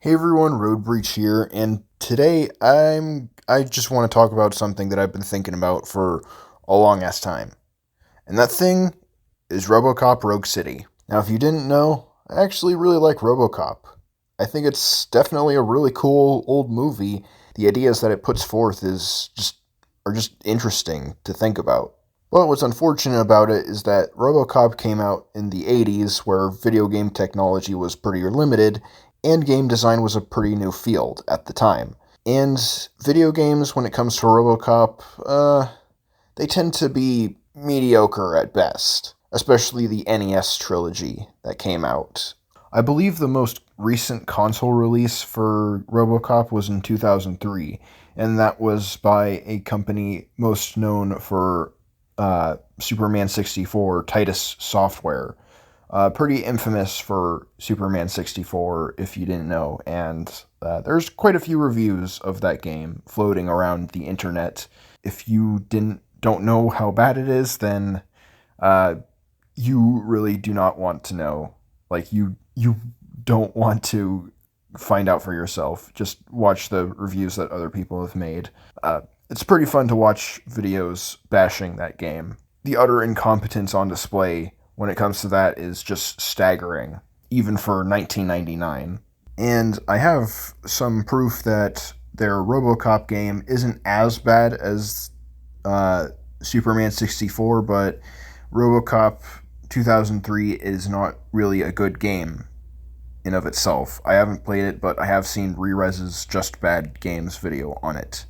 Hey everyone, Road Breach here, and today I just want to talk about something that I've been thinking about for a long ass time. And that thing is Robocop Rogue City. Now, if you didn't know, I actually really like Robocop. I think it's definitely a really cool old movie. The ideas that it puts forth are just interesting to think about. But what's unfortunate about it is that Robocop came out in the 80s where video game technology was pretty limited and game design was a pretty new field at the time. And video games, when it comes to Robocop, they tend to be mediocre at best, especially the NES trilogy that came out. I believe the most recent console release for Robocop was in 2003, and that was by a company most known for Superman 64, Titus Software. Pretty infamous for Superman 64, if you didn't know, and there's quite a few reviews of that game floating around the internet. If you don't know how bad it is, then you really do not want to know. Like you don't want to find out for yourself. Just watch the reviews that other people have made. It's pretty fun to watch videos bashing that game. The utter incompetence on display when it comes to that is just staggering, even for 1999. And I have some proof that their Robocop game isn't as bad as Superman 64, but Robocop 2003 is not really a good game in of itself. I haven't played it, but I have seen Rerez's Just Bad Games video on it.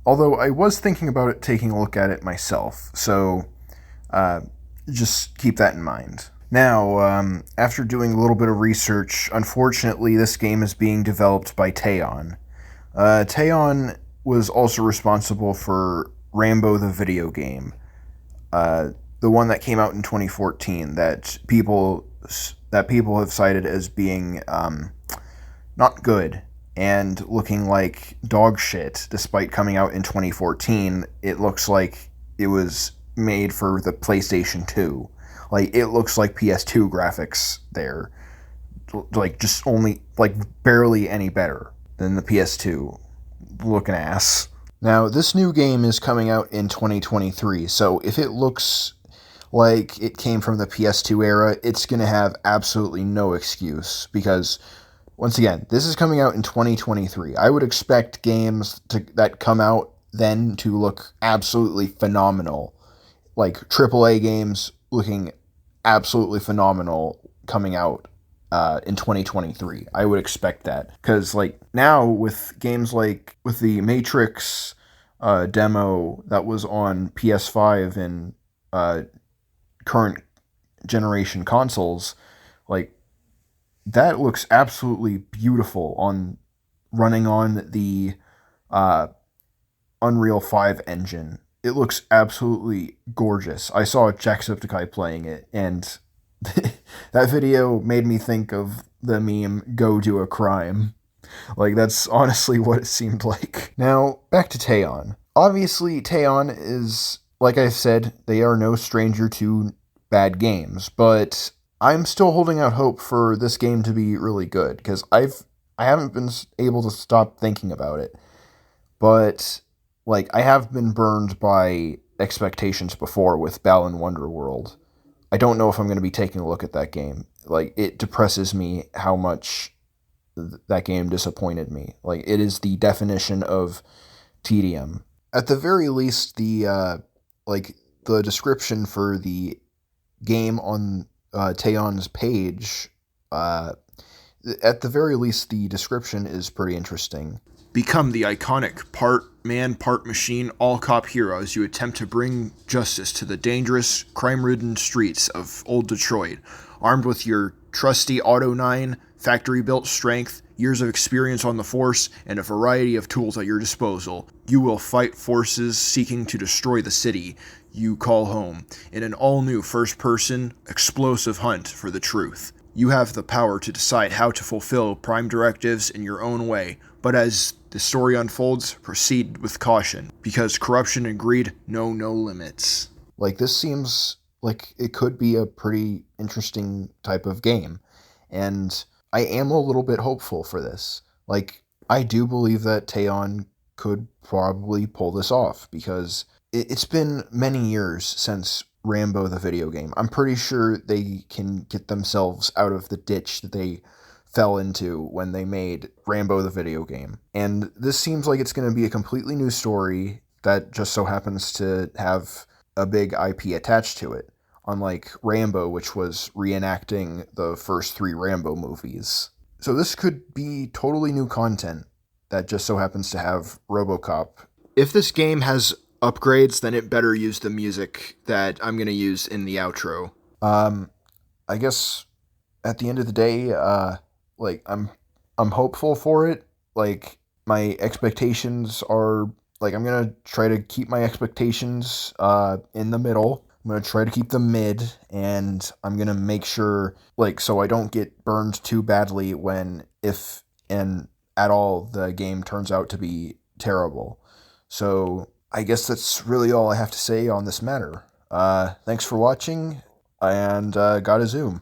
Although I was thinking about taking a look at it myself, so just keep that in mind. Now, after doing a little bit of research, unfortunately this game is being developed by Teon. Teon was also responsible for Rambo the video game, the one that came out in 2014 that people have cited as being not good and looking like dog shit. Despite coming out in 2014, it looks like it was made for the PlayStation 2. Like, it looks like PS2 graphics there. Like, just only, like, barely any better than the PS2 looking ass. Now, this new game is coming out in 2023, so if it looks like it came from the PS2 era, it's going to have absolutely no excuse, because once again, this is coming out in 2023. I would expect games that come out then to look absolutely phenomenal. Like AAA games looking absolutely phenomenal coming out in 2023. I would expect that. Because like now with games like with the Matrix demo that was on PS5 and current generation consoles, like that looks absolutely beautiful on running on the Unreal 5 engine. It looks absolutely gorgeous. I saw Jacksepticeye playing it, and that video made me think of the meme, "Go do a crime." Like, that's honestly what it seemed like. Now, back to Teon. Obviously, Teon is, like I said, they are no stranger to bad games, but I'm still holding out hope for this game to be really good, because I haven't been able to stop thinking about it. But like, I have been burned by expectations before with Balan Wonderworld. I don't know if I'm going to be taking a look at that game. Like, it depresses me how much that game disappointed me. Like, it is the definition of tedium. At the very least, the description for the game on Teon's page, at the very least, the description is pretty interesting. Become the iconic part man, part machine, all cop hero as you attempt to bring justice to the dangerous, crime-ridden streets of old Detroit. Armed with your trusty Auto 9, factory-built strength, years of experience on the force, and a variety of tools at your disposal, you will fight forces seeking to destroy the city you call home in an all-new first-person, explosive hunt for the truth. You have the power to decide how to fulfill prime directives in your own way, but as the story unfolds, proceed with caution, because corruption and greed know no limits. Like, this seems like it could be a pretty interesting type of game, and I am a little bit hopeful for this. Like, I do believe that Taeon could probably pull this off because it's been many years since Rambo the video game. I'm pretty sure they can get themselves out of the ditch that they fell into when they made Rambo the video game. And this seems like it's going to be a completely new story that just so happens to have a big IP attached to it, unlike Rambo, which was reenacting the first three Rambo movies. So this could be totally new content that just so happens to have Robocop. If this game has upgrades, then it better use the music that I'm going to use in the outro. I guess at the end of the day, like I'm hopeful for it. Like my expectations are like I'm gonna try to keep my expectations in the middle. I'm gonna try to keep them mid, and I'm gonna make sure like so I don't get burned too badly when if and at all the game turns out to be terrible. So I guess that's really all I have to say on this matter. Thanks for watching, and gotta zoom.